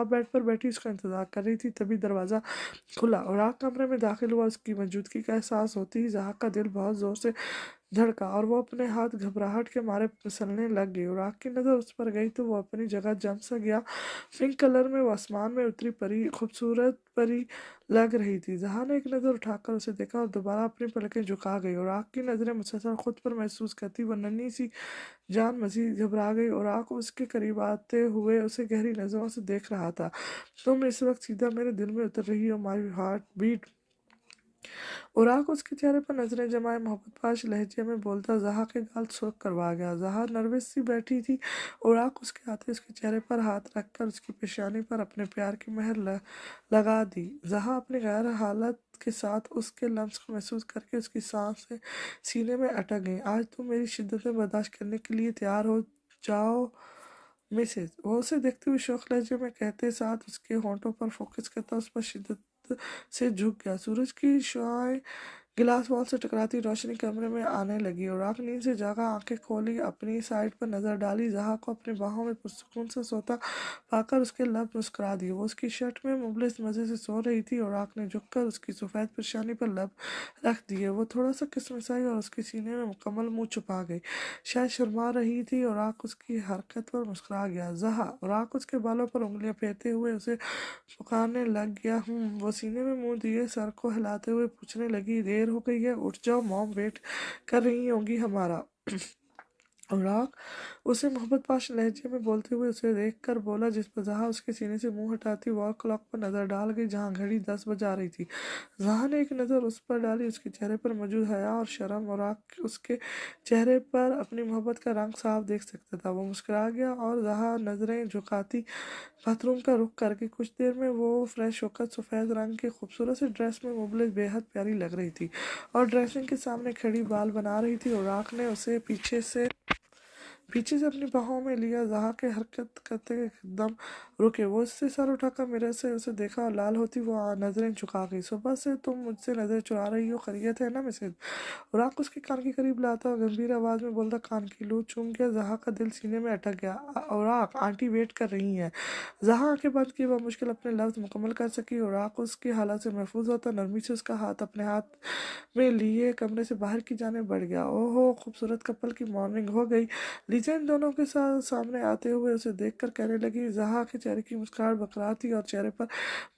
जहाँ बेड पर बैठी उसका इंतजार कर रही थी, तभी दरवाज़ा खुला और आग कमरे में दाखिल हुआ। उसकी मौजूदगी का एहसास होते ही जहाँ का दिल बहुत ज़ोर से धड़का और वो अपने हाथ घबराहट के मारे फिसलने लग गई। और आग की नज़र उस पर गई तो वो अपनी जगह जम सा गया। पिंक कलर में वो आसमान में उतरी परी, खूबसूरत परी लग रही थी। जहाँ ने एक नज़र उठाकर उसे देखा और दोबारा अपनी पलकें झुका गई और आग की नज़रें मुसलसल खुद पर महसूस करती वो नन्ही सी जान मजीद घबरा गई और आग उसके करीब आते हुए उसे गहरी नज़रों से देख रहा था। तुम इस वक्त सीधा मेरे दिल में उतर रही हो, माई हार्ट बीट। उराक उसके चेहरे पर नजरें जमाए मोहब्बत पाश लहजे में बोलता जहा के गाल सुर्ख करवा गया। जहा नर्वस सी बैठी थी। उराक उसके हाथे उसके चेहरे पर हाथ रखकर उसकी पेशानी पर अपने प्यार की मेहर लगा दी। जहा अपनी गैर हालत के साथ उसके लम्स को महसूस करके उसकी सांसें सीने में अटक गईं। आज तुम मेरी शिद्दतें बर्दाश्त करने के लिए तैयार हो जाओ मिसेज, वो उसे देखते हुए शौक लहजे में कहते साथ उसके होंठों पर फोकस करता उस पर शिद्दत से झुक गया। सूरज की शुआएं गिलास वॉल से टकराती रोशनी कमरे में आने लगी और आग नींद से जागा आंखें खोली, अपनी साइड पर नजर डाली। जहा को अपनी बाहों में पुरसुकून से सोता पाकर उसके लब मुस्कुरा दिए। वो उसकी शर्ट में मुबलिस मजे से सो रही थी और आग ने झुककर उसकी सफेद पेशानी पर लब रख दिए। वो थोड़ा सा किसमिसाई और उसके सीने में मुकम्मल मुंह छुपा गई, शायद शर्मा रही थी और आग उसकी हरकत पर मुस्कुरा गया। जहा और आग उसके बालों पर उंगलियां फेरते हुए उसे पुकारने लग गया। वो सीने में मुंह दिए सर को हिलाते हुए पूछने लगी, देर हो गई है, उठ जाओ, मॉम वेट कर रही होंगी हमारा। अनुराग उसे मोहब्बत पाश लहजे में बोलते हुए उसे देख कर बोला, जिस पर जहाँ उसके सीने से मुंह हटाती वॉल क्लॉक पर नजर डाल गई जहाँ घड़ी 10 बजा रही थी। जहाँ ने एक नज़र उस पर डाली, उसके चेहरे पर मौजूद हया और शर्म और आग उसके चेहरे पर अपनी मोहब्बत का रंग साफ देख सकता था। वो मुस्कुरा गया और जहाँ नजरें झुकाती बाथरूम का रुख करके कुछ देर में वो फ्रेश होकर सफ़ेद रंग के खूबसूरत से ड्रेस में मुबलिस बेहद प्यारी लग रही थी और ड्रेसिंग के सामने खड़ी बाल बना रही थी। और आँख ने उसे पीछे से अपनी बाहों में लिया। जहा के हरकत करते एकदम रुके। वो उससे सर उठाकर मिरर से उसे देखा और लाल होती वो नजरें झुका गई। सुबह से तुम मुझसे नजर चुरा रही हो, खैरियत है ना मिसेज? और आँख उसके कान के करीब लाता और गंभीर आवाज में बोलता, कान की लू चूम गया। जहा का दिल सीने में अटक गया। और आँख आंटी वेट कर रही हैं। जहाँ आंखें बंद की वह मुश्किल अपने लफ्ज मुकम्मल कर सकी और आँख उसकी हालत से महफूज होता नरमी से उसका हाथ अपने हाथ में लिए कमरे से बाहर की जाने बढ़ गया। ओहो, खूबसूरत कपल की मॉर्निंग हो गई। लीजा इन दोनों के साथ सामने आते हुए उसे देखकर कहने लगी। जहाँ के चेहरे की मुस्कुराहट बरकरार थी और चेहरे पर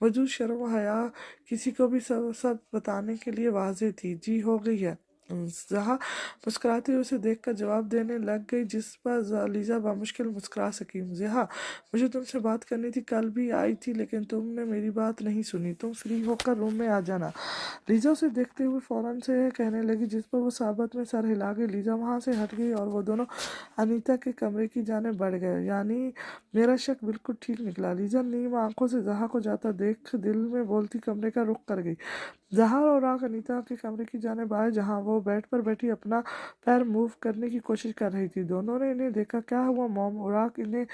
मौजूद शर्म और हया किसी को भी सब सब बताने के लिए वाजे थी। जी हो गई है। जहाँ मुस्कुराते हुए उसे देखकर जवाब देने लग गई, जिस पर लीजा बामुश्किल मुस्कुरा सकी। मुझे हाँ, मुझे तुमसे बात करनी थी, कल भी आई थी लेकिन तुमने मेरी बात नहीं सुनी। तुम फ्री होकर रूम में आ जाना। लीजा उसे देखते हुए फौरन से कहने लगी, जिस पर वो साबत में सर हिला गई। लीजा वहाँ से हट गई और वो दोनों अनीता के कमरे की जाने बढ़ गए। यानी मेरा शक बिल्कुल ठीक निकला। लीजा नीम आंखों से जहाँ को जाता देख दिल में बोलती कमरे का रुख कर गई। जहाँ और आग अनीता के कमरे की जानिब आए, जहाँ वो बेड पर बैठी अपना पैर मूव करने की कोशिश कर रही थी। दोनों ने इन्हें देखा। क्या हुआ मॉम? और आग इन्हें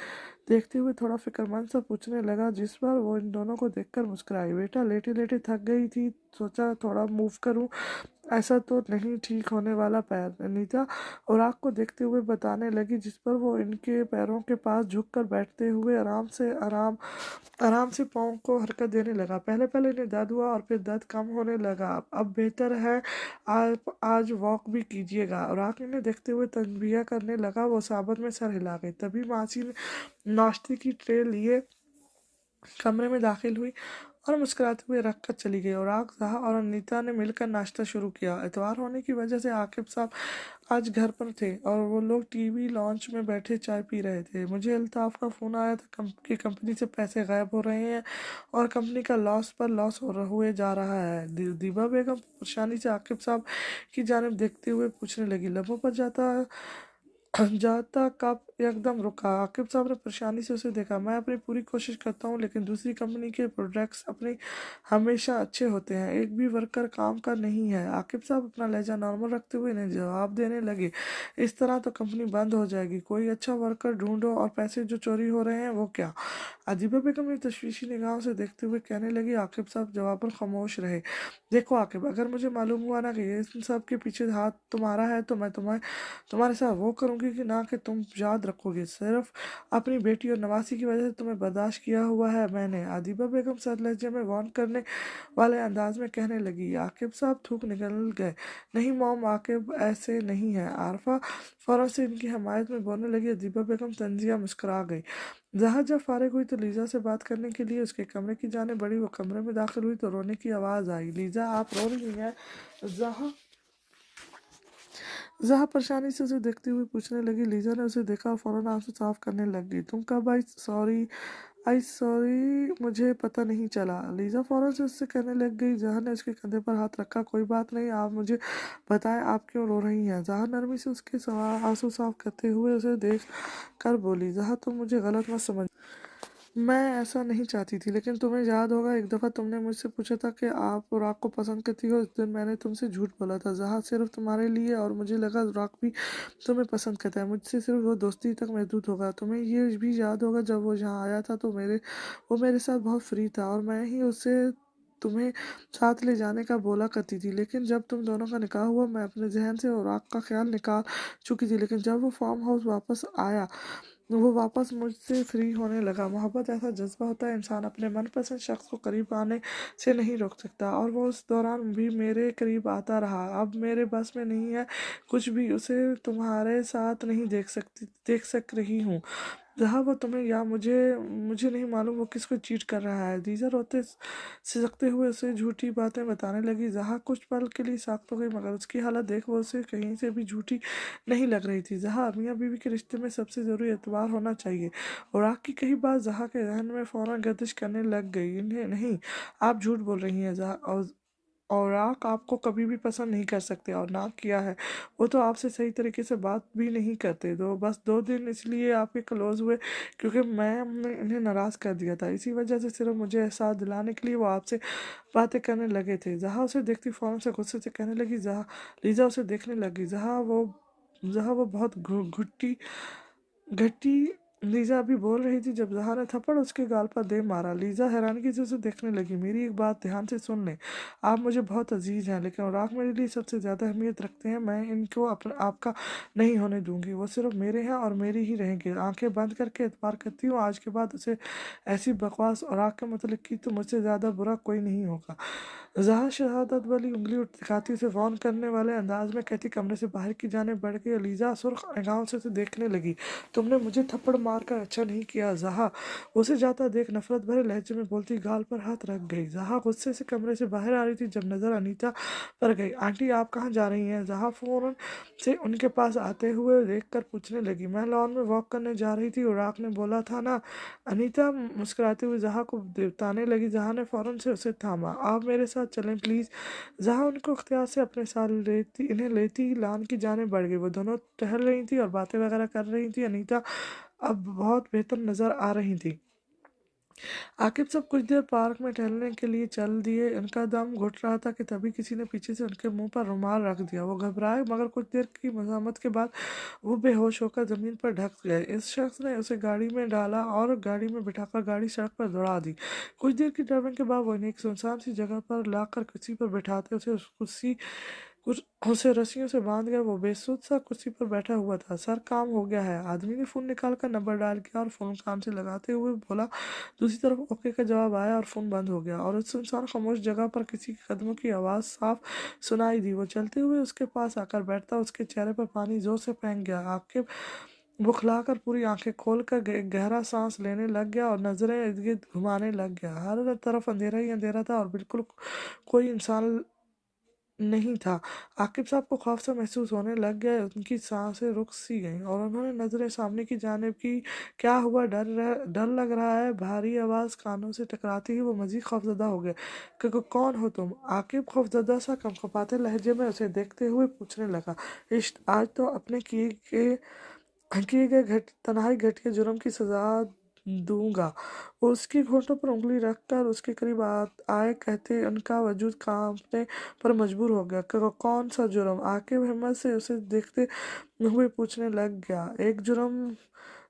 देखते हुए थोड़ा फिक्रमंद सा पूछने लगा, जिस पर वो इन दोनों को देखकर मुस्कुराई। बेटा लेटे लेटे थक गई थी, सोचा थोड़ा मूव करूं। ऐसा तो नहीं ठीक होने वाला पैर, अनीता और आग को देखते हुए बताने लगी, जिस पर वो इनके पैरों के पास झुककर बैठते हुए आराम से पाँव को हरकत देने लगा। पहले पहले इन्हें दर्द हुआ और फिर दर्द कम होने लगा। अब बेहतर है। आप आज वॉक भी कीजिएगा। और आग इन्हें देखते हुए तनबिया करने लगा। वो साबत में सर हिला गई। तभी मासी ने नाश्ते की ट्रे लिए कमरे में दाखिल हुई और मुस्कुराते हुए रख कर चली गई। और आग, जहा और अनीता ने मिलकर नाश्ता शुरू किया। इतवार होने की वजह से आकिब साहब आज घर पर थे और वो लोग टीवी लॉन्च में बैठे चाय पी रहे थे। मुझे अल्ताफ का फ़ोन आया था कि कंपनी से पैसे गायब हो रहे हैं और कंपनी का लॉस पर लॉस हुए जा रहा है। दीबा बेगम परेशानी से आकिब साहब की जानिब देखते हुए पूछने लगी। लबों पर जाता कप एकदम रुका। आकिब साहब ने परेशानी से उसे देखा। मैं अपनी पूरी कोशिश करता हूँ लेकिन दूसरी कंपनी के प्रोडक्ट्स अपने हमेशा अच्छे होते हैं, एक भी वर्कर काम का नहीं है। आकिब साहब अपना लहजा नॉर्मल रखते हुए इन्हें जवाब देने लगे, इस तरह तो कंपनी बंद हो जाएगी। कोई अच्छा वर्कर ढूंढो और पैसे जो चोरी हो रहे हैं वो क्या? अदीबा बेगम ने तशवीशी निगाहों से देखते हुए कहने लगी। आकिब साहब जवाब पर खामोश रहे। देखो आकिब, अगर मुझे मालूम हुआ ना कि ये इन सब के पीछे हाथ तुम्हारा है तो मैं तुम्हारे साथ वो करूँगी दूंगी कि ना कि तुम याद रखोगे। सिर्फ अपनी बेटी और नवासी की वजह से तुम्हें बर्दाश्त किया हुआ है मैंने, अदीबा बेगम सर लहजे में वार्न करने वाले अंदाज में कहने लगी। आकिब साहब थूक निकल गए। नहीं मॉम, आकिब ऐसे नहीं है। आरफा फौरन से इनकी हमायत में बोलने लगी। अदीबा बेगम तंजिया मुस्कुरा गई। जहाँ जब फारिग हुई तो लीजा से बात करने के लिए उसके कमरे की जाने बढ़ी। वो कमरे में दाखिल हुई तो रोने की आवाज़ आई। लीजा, आप रो रही हैं? जहाँ जहाँ परेशानी से उसे देखती हुई पूछने लगी। लीजा ने उसे देखा और फौरन आंसू साफ करने लग गई। तुम कब आई? सॉरी, मुझे पता नहीं चला। लीजा फौरन से उससे कहने लग गई। जहाँ ने उसके कंधे पर हाथ रखा। कोई बात नहीं, आप मुझे बताएं, आप क्यों रो रही हैं? जहाँ नरमी से उसके आंसू साफ करते हुए उसे देख कर बोली। जहाँ, तुम मुझे गलत मत समझ, मैं ऐसा नहीं चाहती थी, लेकिन तुम्हें याद होगा एक दफ़ा तुमने मुझसे पूछा था कि आप राग को पसंद करती हो। उस दिन मैंने तुमसे झूठ बोला था जहाँ, सिर्फ तुम्हारे लिए, और मुझे लगा राग भी तुम्हें पसंद करता है। मुझसे सिर्फ वो दोस्ती तक महदूद होगा। तुम्हें ये भी याद होगा जब वो यहाँ आया था तो वो मेरे साथ बहुत फ्री था और मैं ही उससे तुम्हें साथ ले जाने का बोला करती थी। लेकिन जब तुम दोनों का निकाह हुआ मैं अपने जहन से और राग का ख्याल निकाल चुकी थी। लेकिन जब वो फार्म हाउस वापस आया, वो वापस मुझसे फ्री होने लगा। मोहब्बत ऐसा जज्बा होता है, इंसान अपने मनपसंद शख्स को करीब आने से नहीं रोक सकता, और वो उस दौरान भी मेरे करीब आता रहा। अब मेरे बस में नहीं है कुछ भी उसे तुम्हारे साथ नहीं देख सक रही हूँ। जहाँ वो तुम्हें या मुझे नहीं मालूम वो किसको चीट कर रहा है। दीजा रोते सिसकते हुए उसे झूठी बातें बताने लगी। जहाँ कुछ पल के लिए साख्त हो गई, मगर उसकी हालत देख वो उसे कहीं से भी झूठी नहीं लग रही थी। जहाँ मियाँ बीवी के रिश्ते में सबसे ज़रूरी एतबार होना चाहिए। और आग की कही बात जहाँ के जहन में फ़ौरन गर्दिश करने लग गई। इन्हें नहीं, आप झूठ बोल रही हैं जहाँ, और आपको कभी भी पसंद नहीं कर सकते, और ना किया है। वो तो आपसे सही तरीके से बात भी नहीं करते। बस 2 दिन इसलिए आपके क्लोज हुए क्योंकि मैंने इन्हें नाराज़ कर दिया था। इसी वजह से सिर्फ मुझे एहसास दिलाने के लिए वो आपसे बातें करने लगे थे। जहाँ उसे देखती फ़ौरन से गुस्से से कहने लगी। जहाँ लीजा उसे देखने लगी। जहाँ वो बहुत घुट्टी घटी लीजा अभी बोल रही थी जब जहाँ ने थप्पड़ उसके गाल पर दे मारा। लीजा हैरानगी से उसे देखने लगी। मेरी एक बात ध्यान से सुन लें, आप मुझे बहुत अजीज हैं, लेकिन राग मेरे लिए सबसे ज़्यादा अहमियत रखते हैं। मैं इनको आपका नहीं होने दूंगी। वो सिर्फ मेरे हैं और मेरी ही रहेंगे। आंखें बंद करके एतबार करती हूँ, आज के बाद उसे ऐसी बकवास और राग के मतलब की तो मुझसे ज़्यादा बुरा कोई नहीं होगा। जहाँ शहादत वाली उंगली दिखाती उसे फ़ोन करने वाले अंदाज में कहती कमरे से बाहर की जाने बढ़ गई। लीजा सुर्ख निगाहों से उसे देखने लगी। तुमने मुझे थप्पड़ मारकर अच्छा नहीं किया। जहाँ उसे जाता देख नफरत भरे लहजे में बोलती गाल पर हाथ रख गई। जहाँ गुस्से से कमरे से बाहर आ रही थी जब नज़र अनीता पर गई। आंटी, आप कहाँ जा रही हैं? जहाँ फ़ौरन से उनके पास आते हुए देखकर पूछने लगी। मैं लॉन में वॉक करने जा रही थी और आपने बोला था ना। अनीता मुस्कुराते हुए जहाँ को देवताने लगी। जहाँ ने फ़ौरन से उसे थामा। आप मेरे साथ चलें प्लीज़। जहाँ उनको अख्तियार से अपने साथ इन्हें लेती लान की जाने बढ़ गई। वो दोनों टहल रही थी और बातें वगैरह कर रही थी। अनीता अब बहुत बेहतर नज़र आ रही थी। आकिब सब कुछ देर पार्क में टहलने के लिए चल दिए। उनका दम घुट रहा था कि तभी किसी ने पीछे से उनके मुंह पर रुमाल रख दिया। वो घबराए, मगर कुछ देर की मज़ामत के बाद वो बेहोश होकर ज़मीन पर ढक गए। इस शख्स ने उसे गाड़ी में डाला और गाड़ी में बिठाकर गाड़ी सड़क पर दौड़ा दी। कुछ देर की ड्राइविंग के बाद वो एक सुनसान सी जगह पर लाकर कुर्सी पर बैठाते उसे रस्सियों से बांध गया। वो बेसुध सा कुर्सी पर बैठा हुआ था। सर, काम हो गया है। आदमी ने फ़ोन निकाल कर नंबर डायल किया और फ़ोन कान से लगाते हुए बोला। दूसरी तरफ ओके का जवाब आया और फ़ोन बंद हो गया, और उस सुनसान खामोश जगह पर किसी के कदमों की आवाज़ साफ सुनाई दी। वो चलते हुए उसके पास आकर बैठता। उसके चेहरे पर पानी जोर से फेंक गया। आंखें बुखलाकर पूरी आंखें खोलकर गहरा सांस लेने लग गया और नजरें इर्द गिर्द घुमाने लग गया। हर तरफ अंधेरा ही अंधेरा था और बिल्कुल कोई इंसान नहीं था। आकिब साहब को खौफ सा महसूस होने लग गया। उनकी सांसें रुक सी गईं और उन्होंने नजरें सामने की जानिब की। क्या हुआ? डर लग रहा है? भारी आवाज़ कानों से टकराती ही वो मजीद खौफजदा हो गया। कौन हो तुम? आकिब खौफजदा सा कंपकपाते लहजे में उसे देखते हुए पूछने लगा। इश्क, आज तो अपने किए गए तन्हाई घटिया जुर्म की सजा दूंगा। वो उसकी होठों पर उंगली रखकर उसके करीब आए कहते उनका वजूद कांपने पर मजबूर हो गया। कौन सा जुर्म? आकिब हिम्मत से उसे देखते हुए पूछने लग गया। एक जुर्म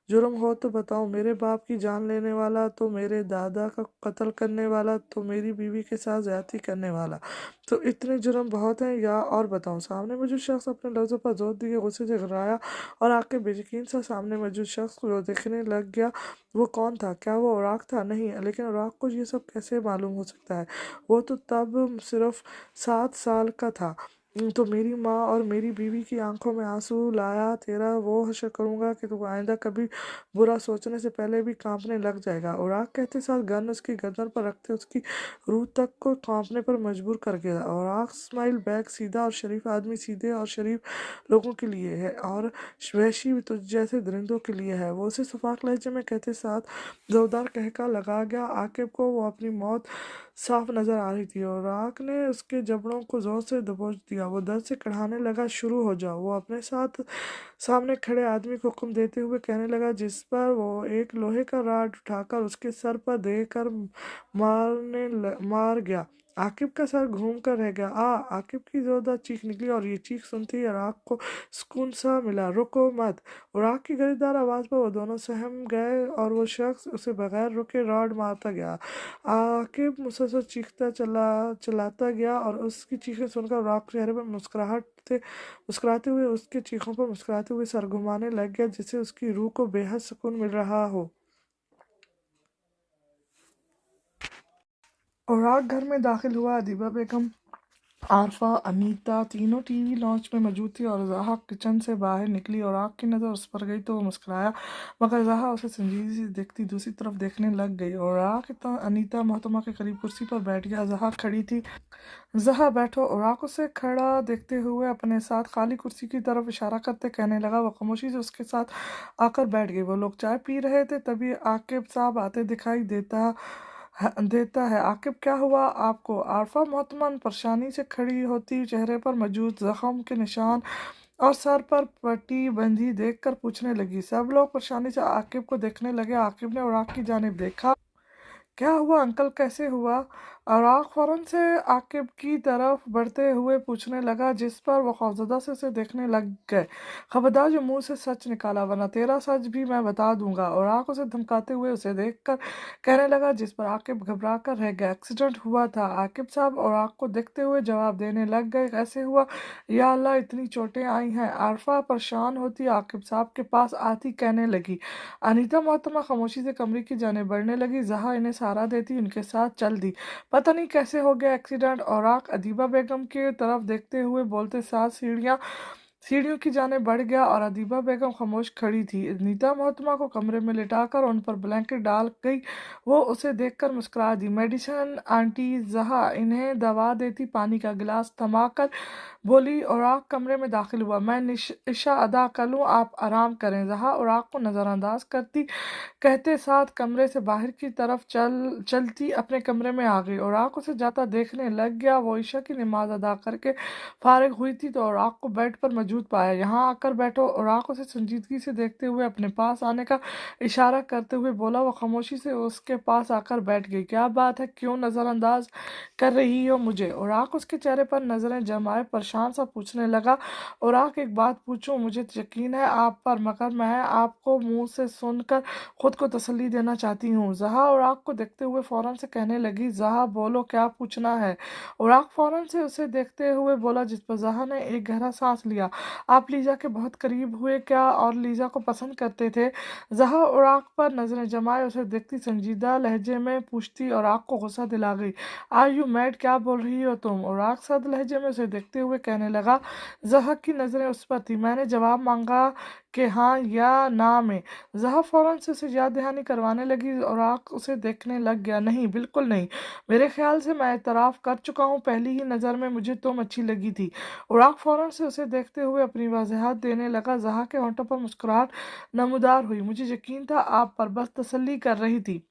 जुर्म हो तो बताओ, मेरे बाप की जान लेने वाला, तो मेरे दादा का कत्ल करने वाला, तो मेरी बीवी के साथ ज्यादती करने वाला, तो इतने जुर्म बहुत हैं या और बताऊं? सामने मौजूद शख्स अपने लफ्ज़ों पर जोर दिए गुस्से से घबराया और आके बेयकीन सा सामने मौजूद शख्स को देखने लग गया। वो कौन था? क्या वो औराक था? नहीं, लेकिन औराक को ये सब कैसे मालूम हो सकता है? वो तो तब सिर्फ 7 साल का था। तो मेरी माँ और मेरी बीवी की आंखों में आंसू लाया। तेरा वो हश्र करूंगा कि तू आइंदा कभी बुरा सोचने से पहले भी कांपने लग जाएगा। औराक कहते साथ गन उसकी गर्दन पर रखते उसकी रूह तक को कांपने पर मजबूर कर गया। औराक स्माइल बैग सीधा और शरीफ आदमी सीधे और शरीफ लोगों के लिए है और वहशी तुझ जैसे दरिंदों के लिए है। वो उसे सफाक लहजे में कहते साथ जोरदार कहका लगा गया। आकिब को वो अपनी मौत साफ नजर आ रही थी और आग ने उसके जबड़ों को जोर से दबोच दिया। वो दर्द से कढ़ाने लगा। शुरू हो जाओ, वो अपने साथ सामने खड़े आदमी को हुक्म देते हुए कहने लगा, जिस पर वो एक लोहे का राड उठाकर उसके सर पर देकर मार गया। आकिब का सर घूम कर रह गया। आकिब की जोरदार चीख निकली और ये चीख सुनते ही राग को सुकून सा मिला। रुको मत! राग की गरीदार आवाज पर वो दोनों सहम गए और वो शख्स उसे बगैर रुके रॉड मारता गया। आकिब मुसलसल चीखता चलाता गया और उसकी चीखें सुनकर राग के चेहरे पर मुस्कुराते हुए उसके चीखों पर मुस्कुराते हुए सर घुमाने लग गया, जिससे उसकी रूह को बेहद सुकून मिल रहा हो। और राग घर में दाखिल हुआ। अदीबा बेगम, आरफा, अनीता तीनों टीवी लॉन्च में मौजूद थी और जहा किचन से बाहर निकली और आग की नज़र उस पर गई तो वो मुस्कुराया, मगर जहा उसे संजीदगी से देखती दूसरी तरफ देखने लग गई। और आग अनीता मोहतरमा के करीब कुर्सी पर बैठ गया। जहा खड़ी थी। जहा बैठो। और आग उसे खड़ा देखते हुए अपने साथ खाली कुर्सी की तरफ इशारा करते कहने लगा। वह खामोशी से उसके साथ आकर बैठ गई। वो लोग चाय पी रहे थे, तभी आकिब साहब आते दिखाई देता है। आकिब, क्या हुआ आपको? आरफा मोहतमन परेशानी से खड़ी होती चेहरे पर मौजूद जख्म के निशान और सर पर पट्टी बंधी देखकर पूछने लगी। सब लोग परेशानी से आकिब को देखने लगे। आकिब ने औराक की जानिब देखा। क्या हुआ अंकल, कैसे हुआ? औराक फौरन से आकिब की तरफ बढ़ते हुए पूछने लगा, जिस पर वो खौफजदा से उसे देखने लग गए। खबरदार जो मुंह से सच निकाला, वरना तेरा सच भी मैं बता दूंगा। औराक उसे धमकाते हुए उसे देखकर कहने लगा, जिस पर आकिब घबरा कर रह गया। एक्सीडेंट हुआ था आकिब साहब। औराक को देखते हुए जवाब देने लग गए। कैसे हुआ? या अल्लाह, इतनी चोटें आई हैं। आरफा परेशान होती आकिब साहब के पास आती कहने लगी। अनीता मोहतरमा खामोशी से कमरे की जाने बढ़ने लगी। जहा इन्हें सहारा देती उनके साथ चल दी। पता नहीं कैसे हो गया एक्सीडेंट। औराक अदीबा बेगम की तरफ देखते हुए बोलते साथ सीढ़ियों की जाने बढ़ गया और अदीबा बेगम खामोश खड़ी थी। नीता मोहतरमा को कमरे में लिटाकर उन पर ब्लैंकेट डाल गई। वो उसे देखकर मुस्कुरा दी। Medicine aunty. जहा इन्हें दवा देती पानी का गिलास थमाकर बोली। औराक कमरे में दाखिल हुआ। मैं इशा अदा कर लूँ, आप आराम करें। जहा औराक को नज़रअंदाज करती कहते साथ कमरे से बाहर की तरफ चलती अपने कमरे में आ गई। औराक उसे जाता देखने लग गया। वो ईशा की नमाज अदा करके फारिग हुई थी तो औराक को बेड पर मौजूद पाया। यहाँ आकर बैठो। औराक उसे संजीदगी से देखते हुए अपने पास आने का इशारा करते हुए बोला। वो खामोशी से उसके पास आकर बैठ गई। क्या बात है, क्यों नज़रअंदाज कर रही हो मुझे? औराक उसके चेहरे पर नजरें जमाए परेशान सा पूछने लगा। औराक, एक बात पूछूं? मुझे यकीन है आप पर, मगर मैं आपको मुंह से सुनकर खुद को तसल्ली देना चाहती हूँ। जहा औराक को देखते हुए फौरन से कहने लगी। जहा बोलो, क्या पूछना है? औराक फौरन से उसे देखते हुए बोला, जिस पर जहा ने एक गहरा सांस लिया। आप लीजा के बहुत करीब हुए क्या और लीजा को पसंद करते थे? जहा औराक पर नजरें जमाए उसे देखती संजीदा लहजे में पूछती। औराक को गुस्सा दिला गई। Are you mad? क्या बोल रही हो तुम? औराक सख्त लहजे में उसे देखते हुए कहने लगा। जहा की नजरें उस पर थी। मैंने जवाब मांगा कि हाँ या ना में। जहा फौरन से उसे याद दहानी करवाने लगी। औराक उसे देखने लग गया। नहीं, बिल्कुल नहीं। मेरे ख्याल से मैं इतराफ़ कर चुका हूँ, पहली ही नज़र में मुझे तुम अच्छी लगी थी। औराक फौरन से उसे देखते हुए अपनी वजाहत देने लगा। जहा के होंठों पर मुस्कुराहट नमूदार हुई। मुझे यकीन था आप पर, बस तसल्ली कर रही थी।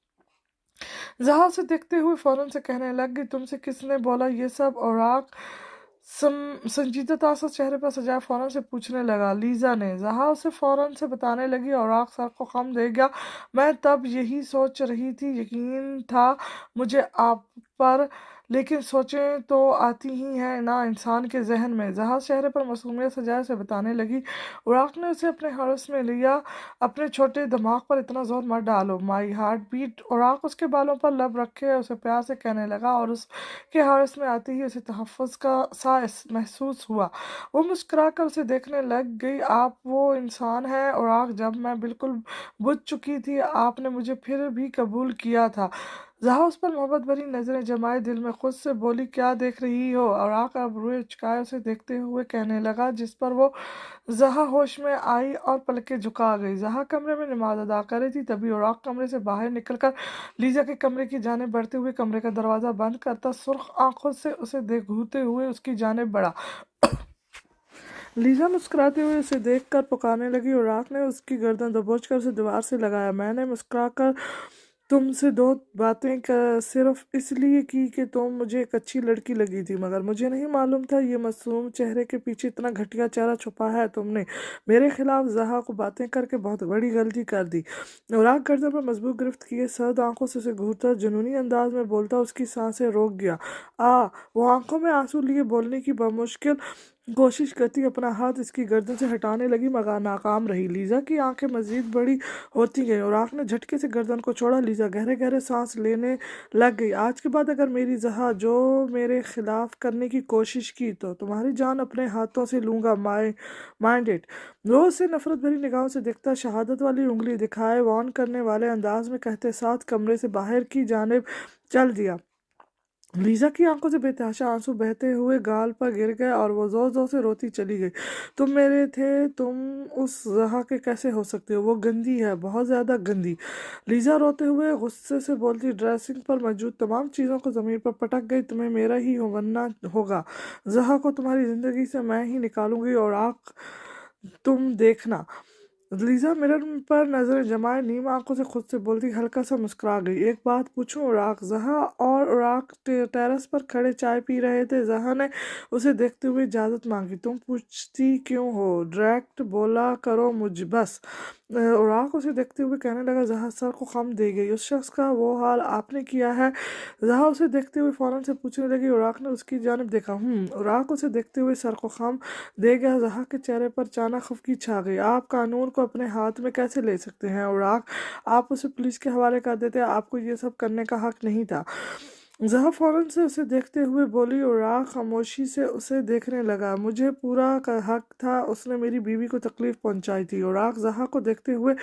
जहा उसे देखते हुए फौरन से कहने लग गई, तुमसे किसने बोला ये सब? औराक संजीदता से चेहरे पर सजाए फौरन से पूछने लगा। लीजा ने। जहा उसे फौरन से बताने लगी। औराक सर को खम दे गया। मैं तब यही सोच रही थी, यकीन था मुझे आप پر لیکن سوچیں تو آتی ہی ہیں نا انسان کے ذہن میں۔ زہا چہرے پر معصومیت سجائے اسے بتانے لگی، عراق نے اسے اپنے حرس میں لیا، اپنے چھوٹے دماغ پر اتنا زور مت ڈالو، مائی ہارٹ بیٹ۔ عراق اس کے بالوں پر لب رکھے اسے پیار سے کہنے لگا اور اس کے حرس میں آتے ہی اسے تحفظ کا سا محسوس ہوا۔ وہ مسکرا کر اسے دیکھنے لگ گئی۔ آپ وہ انسان ہیں عراق جب میں بالکل بجھ چکی تھی آپ نے مجھے پھر بھی قبول کیا تھا۔ زہا اس پر محبت بھری نظریں جمائے دل میں خود سے بولی، کیا دیکھ رہی ہو؟ عراق اب روئے چکائے اسے دیکھتے ہوئے کہنے لگا، جس پر وہ زہا ہوش میں آئی اور پلکیں جھکا گئی۔ زہا کمرے میں نماز ادا کر رہی تھی، تبھی عراق کمرے سے باہر نکل کر لیزا کے کمرے کی جانب بڑھتے ہوئے کمرے کا دروازہ بند کرتا سرخ آنکھوں سے اسے گھورتے ہوئے اس کی جانب بڑھا۔ لیزا مسکراتے ہوئے اسے دیکھ کر پکارنے لگی۔ عراق نے اس کی گردن دبوچ کر اسے دیوار سے لگایا۔ میں نے مسکرا کر تم سے دو باتیں صرف اس لیے کی کہ تم مجھے ایک اچھی لڑکی لگی تھی، مگر مجھے نہیں معلوم تھا یہ معصوم چہرے کے پیچھے اتنا گھٹیا چہرہ چھپا ہے۔ تم نے میرے خلاف زہا کو باتیں کر کے بہت بڑی غلطی کر دی۔ عراق گردن پر مضبوط گرفت کیے سرد آنکھوں سے اسے گھورتا جنونی انداز میں بولتا، اس کی سانسیں روک گیا۔ وہ آنکھوں میں آنسو لیے بولنے کی بمشکل کوشش کرتی اپنا ہاتھ اس کی گردن سے ہٹانے لگی مگر ناکام رہی۔ لیزا کی آنکھیں مزید بڑی ہوتی گئیں۔ عراق نے جھٹکے سے گردن کو چھوڑا۔ لیزا گہرے گہرے سانس لینے لگ گئی۔ آج کے بعد اگر میری زہا جو میرے خلاف کرنے کی کوشش کی تو تمہاری جان اپنے ہاتھوں سے لوں گا، مائنڈ اٹ۔ وہ اسے نفرت بھری نگاہوں سے دیکھتا، شہادت والی انگلی دکھائے وارن کرنے والے انداز میں کہتے ساتھ کمرے سے باہر کی جانب چل دیا۔ لیزا کی آنکھوں سے بے تحاشا آنسو بہتے ہوئے گال پر گر گئے اور وہ زور زور سے روتی چلی گئی۔ تم میرے تھے، تم اس زہا کے کیسے ہو سکتے ہو؟ وہ گندی ہے، بہت زیادہ گندی۔ لیزا روتے ہوئے غصے سے بولتی، ڈریسنگ پر موجود تمام چیزوں کو زمین پر پٹک گئی، تمہیں میرا ہی بننا ہوگا۔ زہا کو تمہاری زندگی سے میں ہی نکالوں گی اور تم دیکھنا۔ لیزا مرر پر نظریں جمائے نیم آنکھوں سے خود سے بولتی ہلکا سا مسکرا گئی۔ ایک بات پوچھوں عراق؟ زہا اور عراق ٹیرس پر کھڑے چائے پی رہے تھے۔ زہا نے اسے دیکھتے ہوئے اجازت مانگی۔ تم پوچھتی کیوں ہو؟ ڈائریکٹ بولا کرو مجھ بس۔ عراق اسے دیکھتے ہوئے کہنے لگا۔ زہا سر کو خم دے گئی۔ اس شخص کا وہ حال آپ نے کیا ہے؟ زہا اسے دیکھتے ہوئے فوراً سے پوچھنے لگی۔ عراق نے اس کی جانب دیکھا۔ عراق اسے دیکھتے ہوئے سر کو خم دے گیا۔ زہا کے چہرے پر اچانک خفگی چھا گئی۔ آپ قانون کو اپنے ہاتھ میں کیسے لے سکتے ہیں عراق؟ آپ اسے پولیس کے حوالے کر دیتے، آپ کو یہ سب کرنے کا حق نہیں تھا۔ زہا فوراً سے اسے دیکھتے ہوئے بولی۔ عراق خاموشی سے اسے دیکھنے لگا۔ مجھے پورا حق تھا، اس نے میری بیوی کو تکلیف پہنچائی تھی۔ عراق زہا کو دیکھتے ہوئے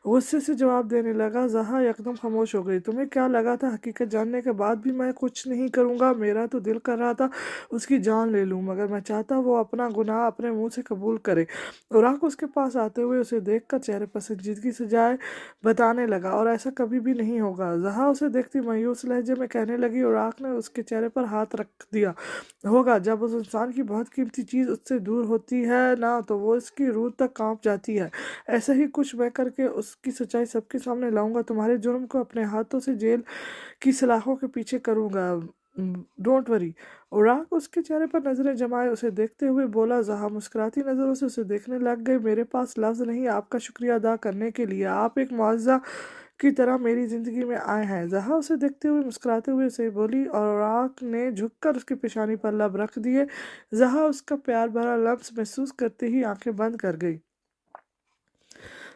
غصے سے جواب دینے لگا۔ زہا یکدم خاموش ہو گئی۔ تمہیں کیا لگا تھا حقیقت جاننے کے بعد بھی میں کچھ نہیں کروں گا؟ میرا تو دل کر رہا تھا اس کی جان لے لوں، مگر میں چاہتا وہ اپنا گناہ اپنے منہ سے قبول کرے۔ عراق اس کے پاس آتے ہوئے اسے دیکھ کر چہرے پر سنجیدگی سجائے بتانے لگا، اور ایسا کبھی بھی نہیں ہوگا۔ زہا اسے دیکھتی مایوس لہجے میں کہنے لگی۔ عراق نے اس کے چہرے پر ہاتھ رکھ دیا۔ ہوگا، جب اس انسان کی بہت قیمتی چیز اس سے دور ہوتی ہے نا تو وہ اس کی روح تک کانپ جاتی ہے۔ ایسا ہی کچھ میں کر کے اس کی سچائی سب کے سامنے لاؤں گا، تمہارے جرم کو اپنے ہاتھوں سے جیل کی سلاخوں کے پیچھے کروں گا، ڈونٹ وری۔ عراق اس کے چہرے پر نظریں جمائے اسے دیکھتے ہوئے بولا۔ زہا مسکراتی نظروں سے اسے دیکھنے لگ گئی۔ میرے پاس لفظ نہیں آپ کا شکریہ ادا کرنے کے لیے، آپ ایک معجزہ کی طرح میری زندگی میں آئے ہیں۔ زہا اسے دیکھتے ہوئے مسکراتے ہوئے اسے بولی، اور عراق نے جھک کر اس کی پیشانی پر لب رکھ دیے۔ زہا اس کا پیار بھرا لمس محسوس کرتے ہی آنکھیں بند کر گئی۔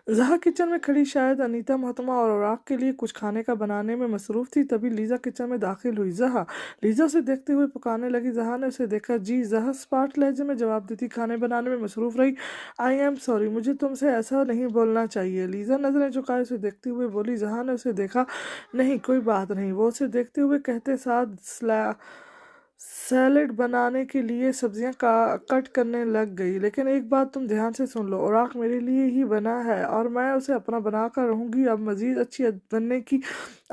زہا کچن میں کھڑی شاید انیتا محترمہ اور عراق کے لیے کچھ کھانے کا بنانے میں مصروف تھی، تبھی لیزا کچن میں داخل ہوئی۔ زہا! لیزا اسے دیکھتے ہوئے پکارنے لگی۔ زہا نے اسے دیکھا۔ جی، زہا اسپاٹ لہجے میں جواب دیتی کھانے بنانے میں مصروف رہی۔ آئی ایم سوری، مجھے تم سے ایسا نہیں بولنا چاہیے۔ لیزا نظریں جھکائے اسے دیکھتے ہوئے بولی۔ زہا نے اسے دیکھا۔ نہیں، کوئی بات نہیں، وہ اسے دیکھتے ہوئے کہتے ساتھ سیلڈ بنانے کے لیے سبزیاں کٹ کرنے لگ گئی۔ لیکن ایک بات تم دھیان سے سن لو، عراق میرے لیے ہی بنا ہے اور میں اسے اپنا بنا کر رہوں گی، اب مزید اچھی بننے کی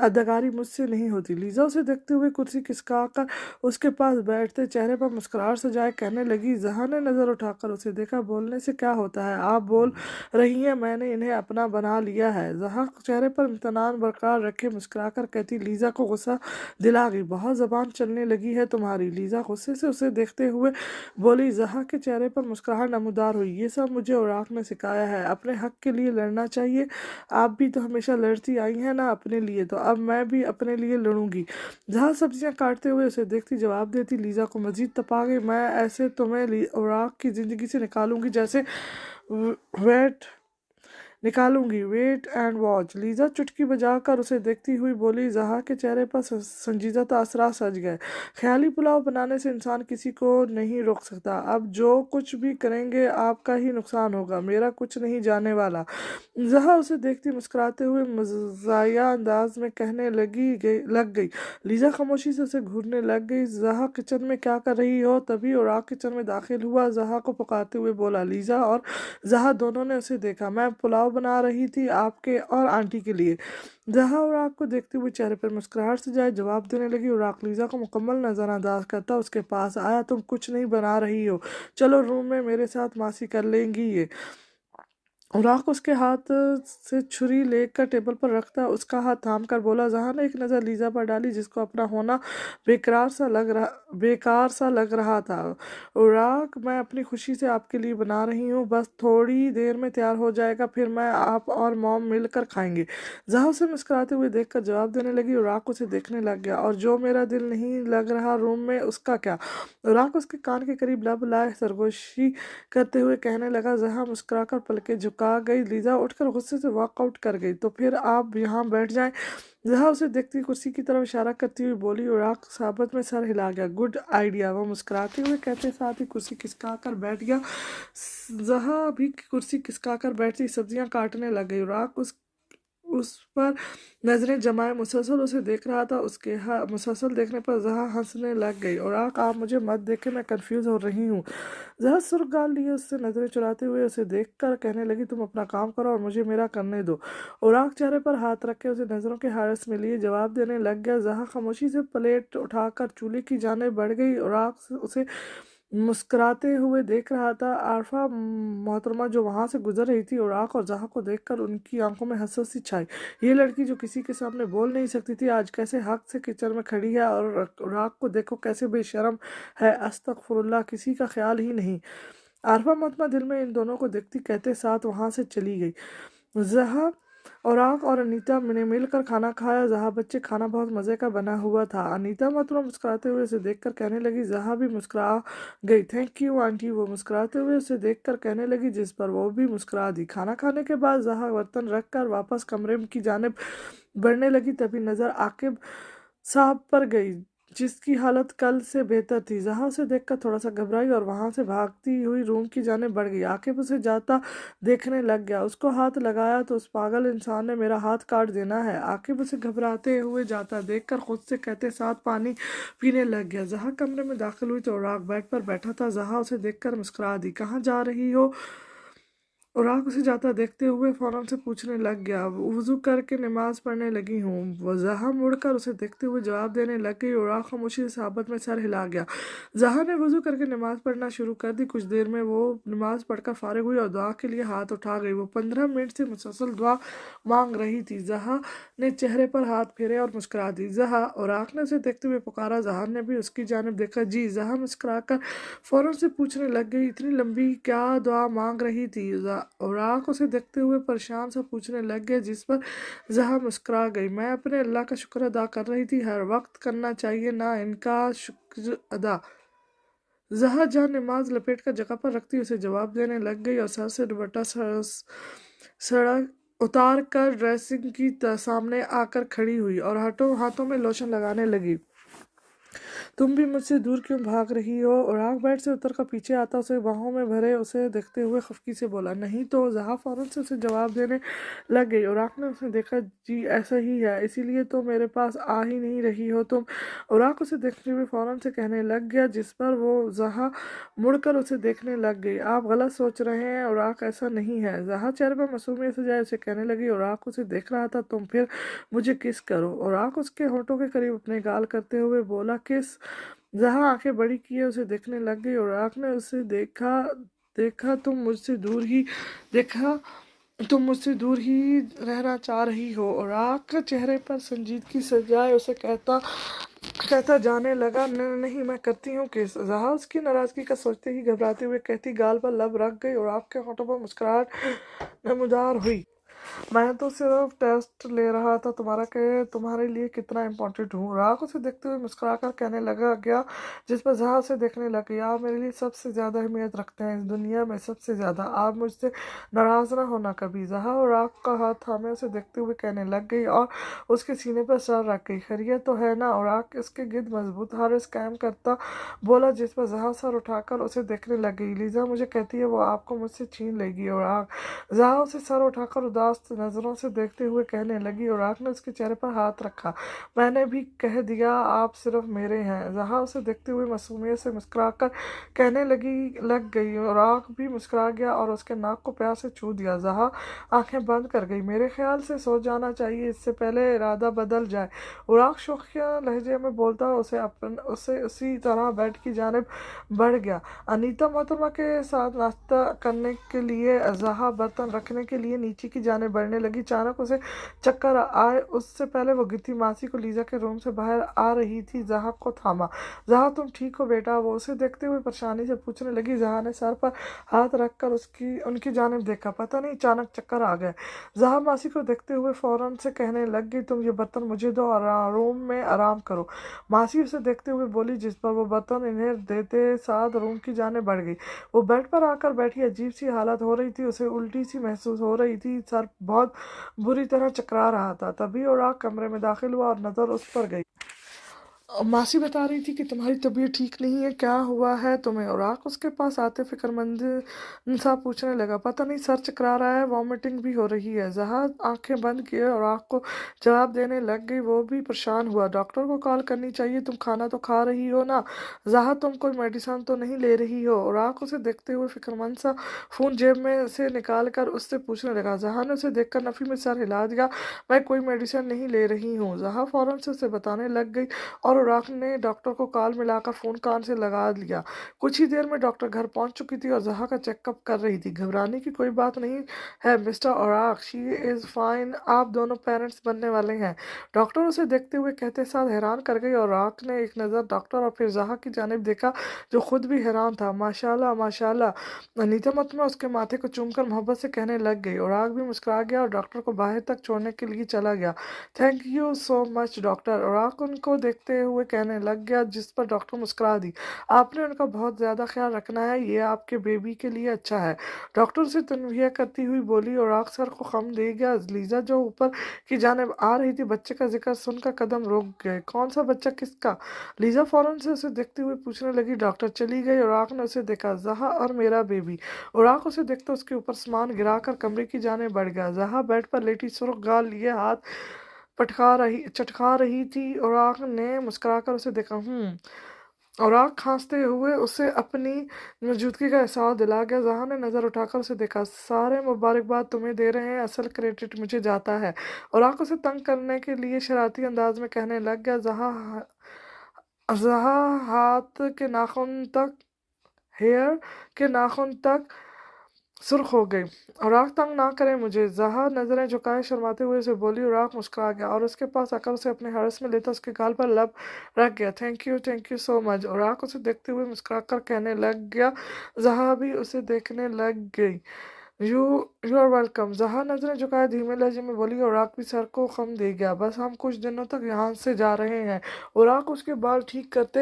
اداکاری مجھ سے نہیں ہوتی۔ لیزا اسے دیکھتے ہوئے کرسی کھسکا کر اس کے پاس بیٹھتے چہرے پر مسکراہٹ سجائے کہنے لگی۔ زہا نے نظر اٹھا کر اسے دیکھا۔ بولنے سے کیا ہوتا ہے، آپ بول رہی ہیں، میں نے انہیں اپنا بنا لیا ہے۔ زہا چہرے پر امتنان برقرار رکھے مسکرا کر کہتی۔ لیزا کو غصہ دلا گئی۔ بہت زبان چلنے لگی ہے تمہاری۔ لیزا غصے سے اسے دیکھتے ہوئے بولی۔ زہا کے چہرے پر مسکراہٹ نمودار ہوئی۔ یہ سب مجھے عراق نے سکھایا ہے، اپنے حق کے لیے لڑنا چاہیے، آپ بھی تو ہمیشہ لڑتی آئی ہیں نا اپنے لیے، تو اب میں بھی اپنے لیے لڑوں گی۔ زہا سبزیاں کاٹتے ہوئے اسے دیکھتی جواب دیتی، لیزا کو مزید تپا گئی، میں ایسے تمہیں اوراق کی زندگی سے نکالوں گی جیسے ویٹ اینڈ واچ۔ لیزا چٹکی بجا کر اسے دیکھتی ہوئی بولی۔ زہا کے چہرے پر سنجیدہ تاثرات سج گئے۔ خیالی پلاؤ بنانے سے انسان کسی کو نہیں روک سکتا، اب جو کچھ بھی کریں گے آپ کا ہی نقصان ہوگا، میرا کچھ نہیں جانے والا۔ زہا اسے دیکھتی مسکراتے ہوئے مزاحیہ انداز میں کہنے لگ گئی۔ لیزا خاموشی سے اسے گھورنے لگ گئی۔ زہا کچن میں کیا کر رہی ہو؟ تبھی اوراق کچن میں داخل ہوا، زہا کو پکارتے ہوئے بولا۔ لیزا اور زہا دونوں نے اسے دیکھا۔ میں پلاؤ بنا رہی تھی آپ کے اور آنٹی کے لیے۔ زہا اوراق کو دیکھتے ہوئے چہرے پر مسکراہٹ سجائے جواب دینے لگی۔ اوراق لیزا کو مکمل نظر انداز کرتا اس کے پاس آیا۔ تم کچھ نہیں بنا رہی ہو، چلو روم میں میرے ساتھ ماسی کر لیں گی یہ۔ اوراق اس کے ہاتھ سے چھری لے کر ٹیبل پر رکھتا اس کا ہاتھ تھام کر بولا۔ زہا نے ایک نظر لیزا پر ڈالی جس کو اپنا ہونا بیکار سا لگ رہا تھا۔ اوراق، میں اپنی خوشی سے آپ کے لیے بنا رہی ہوں، بس تھوڑی دیر میں تیار ہو جائے گا، پھر میں آپ اور موم مل کر کھائیں گے۔ زہا اسے مسکراتے ہوئے دیکھ کر جواب دینے لگی۔ اوراق اسے دیکھنے لگ گیا۔ اور جو میرا دل نہیں لگ رہا روم میں، اس کا کیا؟ اوراق اس کے کان کے قریب لب لائے سرگوشی کرتے ہوئے کہنے لگا۔ زہا مسکرا کر پلکیں جھکا گئی۔ لیزا اٹھ کر غصے سے واک آؤٹ کر گئی۔ تو پھر آپ یہاں بیٹھ جائیں۔ زہا اسے دیکھتی کرسی کی طرف اشارہ کرتی ہوئی بولی۔ اوراق ثابت میں سر ہلا گیا۔ گڈ آئیڈیا، وہ مسکراتے ہوئے کہتے ساتھ ہی کرسی کھسکا کر بیٹھ گیا۔ زہا بھی کرسی کھسکا کر بیٹھی سبزیاں کاٹنے لگ گئی۔ اوراق اس پر نظریں جمائے مسلسل اسے دیکھ رہا تھا۔ اس کے مسلسل دیکھنے پر زہا ہنسنے لگ گئی۔ اوراق، آپ مجھے مت دیکھیں، میں کنفیوز ہو رہی ہوں۔ زہا سرخ گال لیے اس سے نظریں چراتے ہوئے اسے دیکھ کر کہنے لگی، تم اپنا کام کرو اور مجھے میرا کرنے دو۔ اوراق چہرے پر ہاتھ رکھ کے اسے نظروں کے حارس میں لیے جواب دینے لگ گیا۔ زہا خاموشی سے پلیٹ اٹھا کر چولہے کی جانب بڑھ گئی۔ اوراق اسے مسکراتے ہوئے دیکھ رہا تھا۔ عارفہ محترمہ جو وہاں سے گزر رہی تھی، اوراق اور زہا کو دیکھ کر ان کی آنکھوں میں حسرت سی چھائی۔ یہ لڑکی جو کسی کے سامنے بول نہیں سکتی تھی، آج کیسے حق سے کچن میں کھڑی ہے، اور اوراق کو دیکھو کیسے بے شرم ہے۔ استغفر اللہ، کسی کا خیال ہی نہیں۔ عارفہ محترمہ دل میں ان دونوں کو دیکھتی کہتے ساتھ وہاں سے چلی گئی۔ زہا، اوراق اور انیتا نے مل کر کھانا کھایا۔ زہا بچے، کھانا بہت مزے کا بنا ہوا تھا۔ انیتا محترمہ مسکراتے ہوئے اسے دیکھ کر کہنے لگی۔ زہا بھی مسکرا گئی۔ تھینک یو آنٹی، وہ مسکراتے ہوئے اسے دیکھ کر کہنے لگی، جس پر وہ بھی مسکرا دی۔ کھانا کھانے کے بعد زہا برتن رکھ کر واپس کمرے کی جانب بڑھنے لگی، تبھی نظر عاقب صاحب پر گئی جس کی حالت کل سے بہتر تھی۔ زہا اسے دیکھ کر تھوڑا سا گھبرائی اور وہاں سے بھاگتی ہوئی روم کی جانب بڑھ گئی۔ عاقب اسے جاتا دیکھنے لگ گیا۔ اس کو ہاتھ لگایا تو اس پاگل انسان نے میرا ہاتھ کاٹ دینا ہے۔ عاقب اسے گھبراتے ہوئے جاتا دیکھ کر خود سے کہتے ساتھ پانی پینے لگ گیا۔ زہا کمرے میں داخل ہوئی تو اوراق بیڈ پر بیٹھا تھا۔ زہا اسے دیکھ کر مسکرا دی۔ کہاں جا رہی ہو؟ اوراق اسے جاتا دیکھتے ہوئے فوراً سے پوچھنے لگ گیا۔ وضو کر کے نماز پڑھنے لگی ہوں۔ زہا مڑ کر اسے دیکھتے ہوئے جواب دینے لگ گئی۔ اوراق خاموشی سے ثابت میں سر ہلا گیا۔ زہا نے وضو کر کے نماز پڑھنا شروع کر دی۔ کچھ دیر میں وہ نماز پڑھ کر فارغ ہوئی اور دعا کے لیے ہاتھ اٹھا گئی۔ وہ 15 منٹ سے مسلسل دعا مانگ رہی تھی۔ زہا نے چہرے پر ہاتھ پھیرے اور مسکرا دی۔ زہا، اوراق نے اسے دیکھتے ہوئے پکارا۔ زہا نے بھی اس کی جانب دیکھا۔ جی۔ زہا مسکرا کر فوراً سے پوچھنے لگ گئی، اتنی لمبی کیا دعا مانگ رہی تھی؟ اوراق اسے دیکھتے ہوئے پریشان سا پوچھنے لگ گیا، جس پر زہا مسکرا گئی۔ میں اپنے اللہ کا شکر ادا کر رہی تھی، ہر وقت کرنا چاہیے نا ان کا شکر ادا۔ زہا جہاں نماز لپیٹ کر جگہ پر رکھتی اسے جواب دینے لگ گئی اور سر سے دوپٹہ اتار کر ڈریسنگ کی سامنے آ کر کھڑی ہوئی اور ہاتھوں میں لوشن لگانے لگی۔ تم بھی مجھ سے دور کیوں بھاگ رہی ہو؟ اوراق بیڈ سے اتر کر پیچھے آتا اسے باہوں میں بھرے اسے دیکھتے ہوئے خفگی سے بولا۔ نہیں تو۔ زہا فوراً سے اسے جواب دینے لگ گئی۔ اوراق نے اسے دیکھا۔ جی ایسا ہی ہے، اسی لیے تو میرے پاس آ ہی نہیں رہی ہو تم۔ اوراق اسے دیکھتے ہوئے فوراً سے کہنے لگ گیا، جس پر وہ زہا مڑ کر اسے دیکھنے لگ گئی۔ آپ غلط سوچ رہے ہیں اوراق، ایسا نہیں ہے۔ زہا چہرے پر معصومیت سجائے اسے کہنے لگی۔ اوراق اسے دیکھ رہا تھا۔ تم پھر مجھے کس کرو۔ اوراق اس کے ہونٹوں کے قریب اپنے گال کرتے ہوئے بولا، کس؟ زہا آنکھیں بڑی کیے اسے دیکھنے لگ گئی۔ اوراق نے اسے دیکھا تم مجھ سے دور ہی رہنا چاہ رہی ہو۔ اوراق چہرے پر سنجیدگی سجائے اسے کہتا جانے لگا، نہیں میں کرتی ہوں کس؟ زہا اس کی ناراضگی کا سوچتے ہی گھبراتے ہوئے کہتی، گال پر لب رکھ گئی۔ اوراق کے ہونٹوں پر مسکراہٹ نمودار ہوئی۔ मैं तो सिर्फ टेस्ट ले रहा था तुम्हारा कि तुम्हारे लिए कितना इम्पोर्टेंट हूँ। राग उसे देखते हुए मुस्कुराकर कहने लगा गया, जिस पर जहा उसे देखने लग गई। आप मेरे लिए सबसे ज़्यादा अहमियत रखते हैं इस दुनिया में, सबसे ज़्यादा। आप मुझसे नाराज़ ना होना कभी। जहा और राग का हाथ थामे उसे देखते हुए कहने लग गई और उसके सीने पर सर रख गई। खैरियत तो है ना? और राग इसके गिर्द मजबूत हाथ स्कैम करता बोला, जिस पर जहा सर उठाकर उसे देखने लग गई। लीजा मुझे कहती है वो आपको मुझसे छीन लेगी। और राग जहा उसे सर उठाकर उदास नजरों से देखते हुए कहने लगी, और राग ने उसके चेहरे पर हाथ रखा। मैंने भी कह दिया आप सिर्फ मेरे हैं। जहा उसे देखते हुए मासूमियत से मुस्कुराकर कहने लग गई, और राग भी मुस्कुरा गया और उसके नाक को प्यार से छू दिया। जहा आंखें बंद कर गई। मेरे ख्याल से सो जाना चाहिए, इससे पहले इरादा बदल जाए। उराग शोखिया लहजे में बोलता उसे उसी तरह बेड की जानिब बढ़ गया। अनीता मोहतरमा के साथ नाश्ता करने के लिए जहा बर्तन रखने के लिए नीचे की जानिब बढ़ने लगी। अचानक उसे चक्कर आए। उससे पहले वो गिरती मासी को लीजा के रूम से बाहर आ रही थी। जहा को थामा। जहा तुम ठीक हो बेटा? वो उसे देखते हुए परेशानी से पूछने लगी। जहा ने सर पर हाथ रखकर उनकी जानिब देखा। पता नहीं अचानक चक्कर आ गए। जहा मासी को देखते हुए फौरन से कहने लग गई, तुम ये बर्तन मुझे दो और रूम में आराम करो। मासी उसे देखते हुए बोली, जिस पर वो बर्तन इन्हें देते साथ रूम की जानिब बढ़ गई। वो बेड पर आकर बैठी। अजीब सी हालत हो रही थी उसे, उल्टी सी महसूस हो रही थी। सर बहुत बुरी तरह चकरा रहा था। तभी और आग कमरे में दाखिल हुआ और नजर उस पर गई। मासी बता रही थी कि तुम्हारी तबीयत ठीक नहीं है, क्या हुआ है तुम्हें? और आग उसके पास आते फिक्रमंद सा पूछने लगा। पता नहीं, सर चकरा रहा है, वॉमिटिंग भी हो रही है। जहा आंखें बंद किए और आग को जवाब देने लग गई। वो भी परेशान हुआ। डॉक्टर को कॉल करनी चाहिए, तुम खाना तो खा रही हो ना? जहा तुम कोई मेडिसिन तो नहीं ले रही हो? और आग उसे देखते हुए फिक्रमंद सा फोन जेब में से निकाल कर उससे पूछने लगा। जहा ने उसे देखकर नफी में सर हिला दिया। मैं कोई मेडिसिन नहीं ले रही हूँ। जहा फौरन से उसे बताने लग गई और राख ने डॉक्टर को कॉल मिलाकर फोन कान से लगा लिया। कुछ ही देर में डॉक्टर घर पहुंच चुकी थी और जहा का चेकअप कर रही थी। घबराने की कोई बात नहीं है मिस्टर औराक, शी इज फाइन। आप दोनों पेरेंट्स बनने वाले हैं। डॉक्टर उसे देखते हुए कहते साथ हैरान कर गई। और राख ने एक नज़र डॉक्टर और फिर जहा की जानिब देखा, जो खुद भी हैरान था। माशाल्लाह माशाल्लाह। अनीता मतमा उसके माथे को चूमकर मोहब्बत से कहने लग गई। और राग भी मुस्कुरा गया और डॉक्टर को बाहर तक छोड़ने के लिए चला गया। Thank you so much doctor. और राग उनको देखते हुए कहने लग गया, जिस पर डॉक्टर मुस्कुरा दी। आपने उनका बहुत ज़्यादा ख्याल रखना है, ये आपके बेबी के लिए अच्छा है। डॉक्टर से तनवीह करती हुई बोली। और आग सर को खम दे गया। लीजा जो ऊपर की जानिब आ रही थी, बच्चे का जिक्र सुनकर कदम रुक गए। कौन सा बच्चा, किसका? लीजा फौरन से उसे देखते हुए पूछने लगी। डॉक्टर चली गई और आग ने उसे देखा। जहा और मेरा बेबी। और आग उसे देखते उसके ऊपर सामान गिराकर कमरे की जानिब बढ़ गया। जहा बेड पर लेटी सुर्ख गाल लिए हाथ चटका रही थी। और आग ने मुस्कुराकर उसे देखा। और आग खांसते हुए उसे अपनी मौजूदगी का एहसास दिला गया। जहा ने नज़र उठाकर उसे देखा। सारे मुबारकबाद तुम्हें दे रहे हैं, असल क्रेडिट मुझे जाता है। और आग उसे तंग करने के लिए शरारती अंदाज में कहने लग गया। जहा हाथ के नाखून तक हेयर के नाखून तक सुर्ख हो गई। और आग तंग ना करे मुझे। जहा नजरें झुकाए शर्माते हुए उसे बोली। और आग मुस्कुरा गया और उसके पास आकर उसे अपने हर्ष में लेता उसके गाल पर लब रख गया। Thank you so much. और आग उसे देखते हुए मुस्कुरा कर कहने लग गया। जहा भी उसे देखने लग गई। You you are welcome. जहा नजरें झुकाए धीमे लहजे में बोली। और आग भी सर को खम दे गया। बस हम कुछ दिनों तक यहाँ से जा रहे हैं। और आग उसके बाल ठीक करते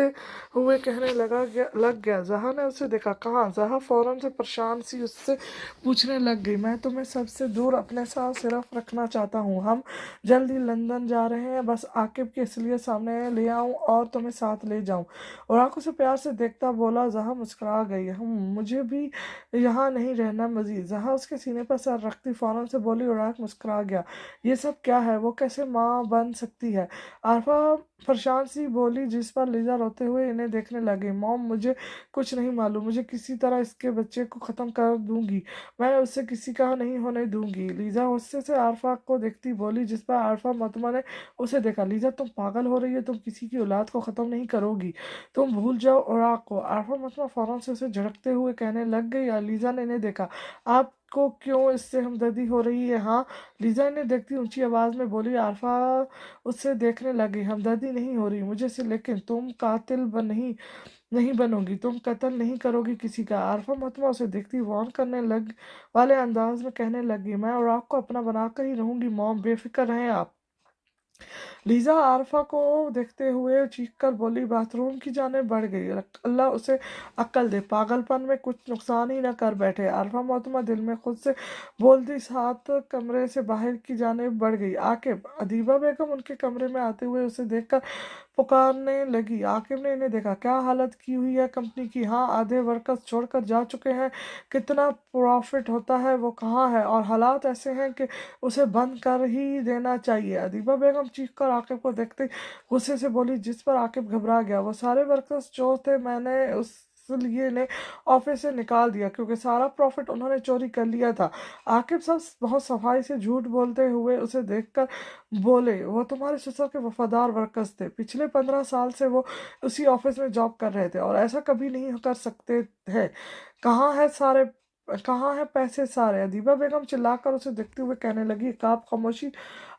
हुए कहने लग गया। जहा ने उसे देखा। कहाँ? जहा फौरन से परेशान सी उससे पूछने लग गई। मैं तुम्हें सबसे दूर अपने साथ सिर्फ रखना चाहता हूँ। हम जल्दी लंदन जा रहे हैं, बस आकिब की इसलिए सामने ले आऊँ और तुम्हें साथ ले जाऊँ। और आग उसे प्यार से देखता बोला। जहा मुस्कुरा गई। मुझे भी यहाँ नहीं रहना मजीद। जहा उसके सीने पर सर रखती फौरन से बोली। और आग मुस्कुरा गया। ये सब क्या है? वो कैसे माँ बन सकती है? आरफा परेशान सी बोली, जिस पर लीजा रोते हुए इन्हें देखने लगी। मॉम, मुझे कुछ नहीं मालूम। मुझे किसी तरह इसके बच्चे को ख़त्म कर दूंगी। मैं उससे किसी का नहीं होने दूंगी। लीजा गुस्से से आरफा को देखती बोली, जिस पर आरफा मतमा ने उसे देखा। लीजा, तुम पागल हो रही हो। तुम किसी की औलाद को ख़त्म नहीं करोगी। तुम भूल जाओ और आग को। आरफा मतमा फौरन से उसे झड़कते हुए कहने लग गई। लीजा ने इन्हें देखा। आप को क्यों इससे हमदर्दी हो रही है? हाँ, लीज़ा ने देखती ऊंची आवाज़ में बोली। आरफा उससे देखने लगी। हमदर्दी नहीं हो रही मुझे से, लेकिन तुम कातिल नहीं नहीं बनोगी, तुम कत्ल नहीं करोगी किसी का। आरफा मतमा उसे देखती वार्न करने लग वाले अंदाज में कहने लगी, मैं और आपको अपना बनाकर ही रहूंगी मॉम, बेफिक्र रहें आप। लीजा आरफा को देखते हुए चीख कर बोली, बाथरूम की जानिब बढ़ गई। अल्लाह उसे अक्ल दे, पागलपन में कुछ नुकसान ही ना कर बैठे। आरफा मोहतरमा दिल में खुद से बोलती साथ कमरे से बाहर की जानिब बढ़ गई। आकिब, अदीबा बेगम उनके कमरे में आते हुए उसे देखकर पुकारने लगी। आकिब ने इन्हें देखा। क्या हालत की हुई है कंपनी की? हाँ, आधे वर्कर्स छोड़कर जा चुके हैं। कितना प्रॉफिट होता है वो कहाँ है? और हालात ऐसे हैं कि उसे बंद कर ही देना चाहिए। अदीबा बेगम चीख कर आकिब को देखते गुस्से से बोली, जिस पर आकिब घबरा गया। वो सारे वर्कर्स चोर थे, मैंने उस लिए ने ऑफिस से निकाल दिया क्योंकि सारा प्रॉफिट उन्होंने चोरी कर लिया था। आकिब सब बहुत सफाई से झूठ बोलते हुए उसे देखकर बोले, वो तुम्हारे ससुर के वफादार वर्कर्स थे। पिछले 15 साल से वो उसी ऑफिस में जॉब कर रहे थे और ऐसा कभी नहीं कर सकते हैं। कहाँ है सारे कहाँ है पैसे सारे? अदीबा बेगम चिल्लाकर उसे देखते हुए कहने लगी। आप खामोशी।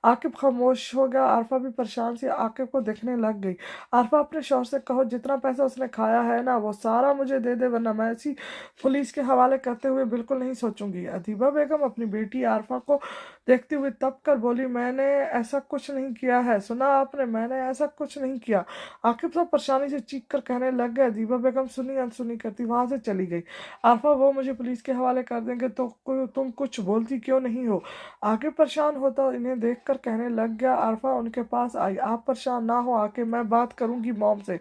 आकिब खामोश हो गया। आरफा भी परेशान सी आकिब को देखने लग गई। आरफा, अपने शौहर से कहो जितना पैसा उसने खाया है ना वो सारा मुझे दे दे, वरना मैं ऐसी पुलिस के हवाले करते हुए बिल्कुल नहीं सोचूंगी। अदीबा बेगम अपनी बेटी आरफा को देखते हुए तब कर बोली, मैंने ऐसा कुछ नहीं किया है। सुना आपने, मैंने ऐसा कुछ नहीं किया। आकिब सब परेशानी से चीख कर कहने लग गए। अदीबा बेगम सुनी अनसुनी करती वहां से चली गई। आरफा, वो मुझे पुलिस के हवाले कर देंगे तो तुम कुछ बोलती क्यों नहीं हो? आकिब परेशान होता इन्हें देखकर कहने लग गया। आरफा उनके पास आई। आप परेशान ना हो आकिब, मैं बात करूंगी मॉम से।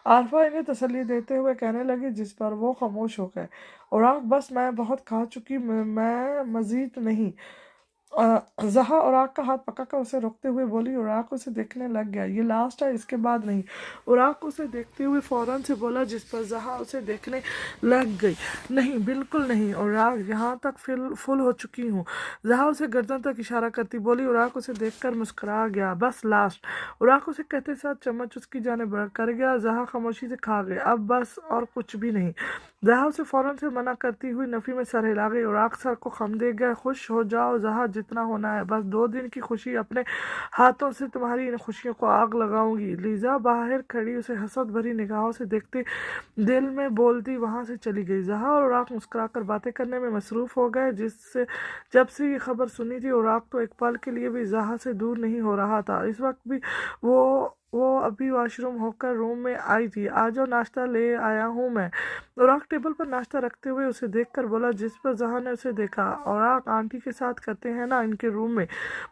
आरफा इन्हें तसल्ली देते हुए कहने लगी, जिस पर वो खामोश हो गए। और आप बस, मैं बहुत खा चुकी, मैं मजीद नहीं। जहा उराक का हाथ पकड़कर उसे रोकते हुए बोली। उराक उसे देखने लग गया। ये लास्ट है, इसके बाद नहीं। उराक उसे देखते हुए फौरन से बोला, जिस पर जहा उसे देखने लग गई। नहीं, बिल्कुल नहीं उराक, यहाँ तक फुल हो चुकी हूँ। जहा उसे गर्दन तक इशारा करती बोली। उराक उसे देखकर मुस्कुरा गया। बस लास्ट। उराक उसे कहते साथ चम्मच उसकी जाने बढ़ कर गया। जहा खामोशी से खा गए। अब बस और कुछ भी नहीं। जहा उसे फौरन से मना करती हुई नफी में सर हिला गई। उराक सर को खम दे गया। खुश हो जाओ जहा, जितना होना है, बस 2 दिन की खुशी। अपने हाथों से तुम्हारी इन खुशियों को आग लगाऊंगी। लीजा बाहर खड़ी उसे हसद भरी निगाहों से देखते दिल में बोलती वहां से चली गई। जहा और उराक मुस्कुराकर बातें करने में मसरूफ हो गए। जिससे जब से ये खबर सुनी थी, उराक तो एक पल के लिए भी जहा से दूर नहीं हो रहा था। इस वक्त भी वो अभी वॉशरूम होकर रूम में आई थी। आ जाओ, नाश्ता ले आया हूँ मैं। उराक टेबल पर नाश्ता रखते हुए उसे देखकर बोला, जिस पर जहा ने उसे देखा। उराक, आंटी के साथ करते हैं ना इनके रूम में।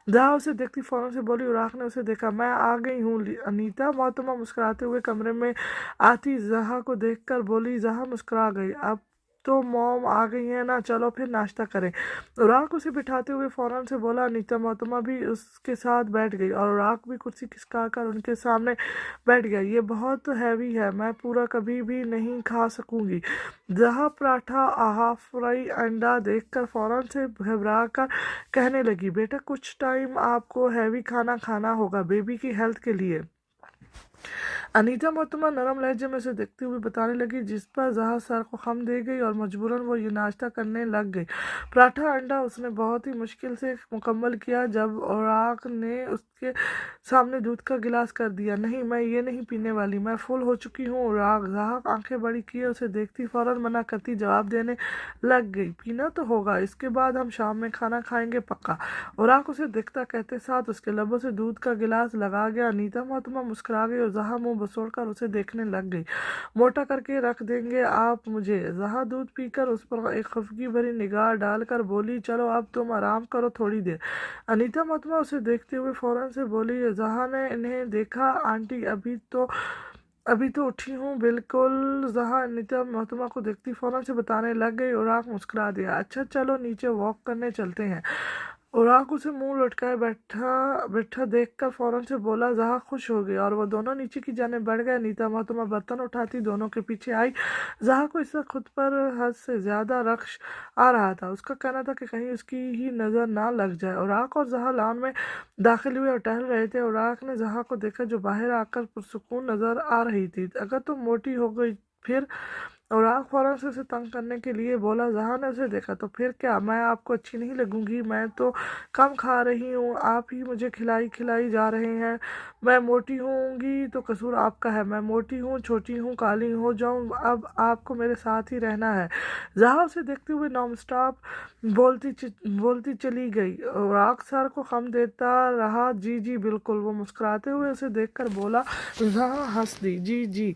जहा उसे देखती फौरन से बोली। उराक ने उसे देखा। मैं आ गई हूँ। अनीता मोहतरमा मुस्कुराते हुए कमरे में आती जहा को देखकर बोली। जहा मुस्कुरा गई। अब तो मॉम आ गई है ना, चलो फिर नाश्ता करें। उराक उसे बिठाते हुए फौरन से बोला। अनीता मोहतरमा भी उसके साथ बैठ गई और उराक भी कुर्सी खिसका कर उनके सामने बैठ गया। ये बहुत हैवी है, मैं पूरा कभी भी नहीं खा सकूंगी। जहाँ पराठा हाफ फ्राई अंडा देखकर फौरन से घबरा कर कहने लगी, बेटा कुछ टाइम आपको हैवी खाना खाना होगा बेबी की हेल्थ के लिए। अनीता मोहतरमा नरम लहजे में उसे देखते हुए बताने लगी, जिस पर जहा सर को खम दे गई और मजबूरन वो ये नाश्ता करने लग गई। पराठा अंडा उसने बहुत ही मुश्किल से मुकम्मल किया जब उराक ने उसके सामने दूध का गिलास कर दिया। नहीं, मैं ये नहीं पीने वाली, मैं फुल हो चुकी हूँ। उराक, जहा आंखें बड़ी किए उसे देखती फौरन मना करती जवाब देने लग गई, पीना तो होगा, इसके बाद हम शाम में खाना खाएंगे पक्का। उराक उसे देखता कहते साथ उसके लबों से दूध का गिलास लगा गया। अनीता मोहतरमा मुस्कुरा गई और जहा मुंह बसोड़कर उसे देखने लग गई। मोटा करके रख देंगे आप मुझे। जहा दूध पीकर उस पर एक खफगी भरी निगाह डालकर बोली, चलो अब तुम आराम करो थोड़ी देर। अनीता मोहतरमा उसे देखते हुए फौरन से बोली। जहा ने इन्हें देखा। आंटी, अभी तो उठी हूँ बिल्कुल। जहा अनीता मोहतरमा को देखती फौरन से बताने लग गई। उराक मुस्कुरा दिया। अच्छा चलो नीचे वॉक करने चलते हैं। उराक उसे मुंह लटकाए बैठा बैठा देखकर फौरन से बोला। जहा खुश हो गई और वो दोनों नीचे की जाने बढ़ गए। अनीता मोहतरमा बर्तन उठाती दोनों के पीछे आई। जहा को इस वक्त खुद पर हद से ज्यादा रक्श आ रहा था। उसका कहना था कि कहीं उसकी ही नजर ना लग जाए। उराक और जहा लॉन में दाखिल हुए और टहल रहे थे। उराक ने जहा को देखा जो बाहर आकर पुरसुकून नजर आ रही थी। अगर तुम मोटी हो गई फिर और आग फौरन से उसे तंग करने के लिए बोला। जहाँ ने उसे देखा तो फिर क्या, मैं आपको अच्छी नहीं लगूंगी, मैं तो कम खा रही हूँ, आप ही मुझे खिलाई खिलाई जा रहे हैं, मैं मोटी होंगी तो कसूर आपका है, मैं मोटी हूँ, छोटी हूँ, काली हो जाऊँ, अब आपको मेरे साथ ही रहना है। जहाँ उसे देखते हुए नॉन स्टॉप बोलती चली गई और आग सर को खम देता रहा। जी जी बिल्कुल। वो मुस्कुराते हुए उसे देखकर बोला। जहाँ हंस दी। जी जी।